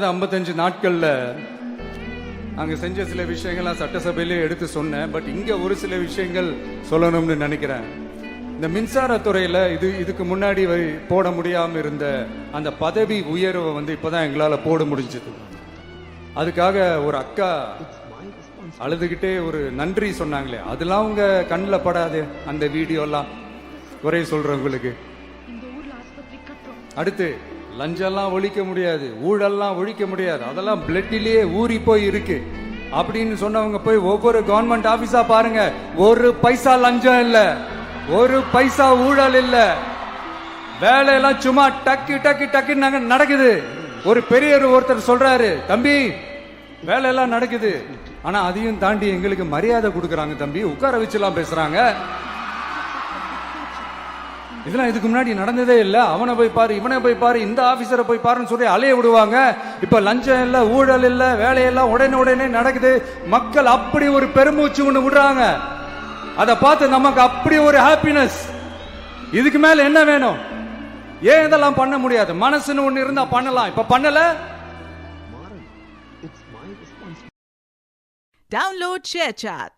55 நாட்கள்ல அங்க செஞ்ச சில விஷயங்கள்லாம் சட்டசபையிலே எடுத்து சொன்னேன். பட் இங்க ஒரு சில விஷயங்கள் சொல்லணும்னு நினைக்கிறேன். இந்த மின்சாரத்துறையில இதுக்கு முன்னாடி போட முடியாம இருந்த அந்த பதவி உயர்வை இப்பதான் எங்களால போட முடிஞ்சது. அதுக்காக ஒரு அக்கா அழுதுகிட்டே ஒரு நன்றி சொன்னாங்களே, அதெல்லாம் உங்க கண்ணில் படாது. அந்த வீடியோலாம் குறை சொல்றவங்களுக்கு. அடுத்து லஞ்சம்லாம் ஒழிக்க முடியாது, ஊழல்லாம் ஒழிக்க முடியாது, அதெல்லாம் பிளட்டிலேயே ஊறி போய் இருக்கு அப்படின்னு சொன்னவங்க போய் ஒவ்வொரு கவர்மெண்ட் ஆபீஸா பாருங்க. ஒரு பைசா லஞ்சம் இல்ல, ஒரு பைசா ஊழல் இல்ல, வேலையெல்லாம் சும்மா டக்கு டக்கு டக்குன்னு நடக்குது. ஒரு பெரியவர் ஒருத்தர் சொல்றாரு, தம்பி வேலையெல்லாம் நடக்குது, ஆனா அதையும் தாண்டி எங்களுக்கு மரியாதை கொடுக்கறாங்க தம்பி, உட்கார வச்சுலாம் பேசுறாங்க. இதெல்லாம் இதுக்கு முன்னாடி நடந்ததே இல்ல. அவனை போய் பாரு, இவனை போய் பாரு, இந்த ஆபீசரை போய் பாருன்னு சொல்லி அலைய விடுவாங்க. இப்ப லஞ்சம் இல்ல, ஊழல் இல்ல, வேலையெல்லாம் உடனே நடக்குது. மக்கள் அப்படி ஒரு பெருமூச்சு ஒண்ணு விடுறாங்க. அதை பார்த்து நமக்கு அப்படி ஒரு ஹாப்பினஸ். இதுக்கு மேல என்ன வேணும்? ஏன் இதெல்லாம் பண்ண முடியாது? மனசுன்னு ஒண்ணு இருந்தா பண்ணலாம். இப்ப பண்ணல. Download ShareChat.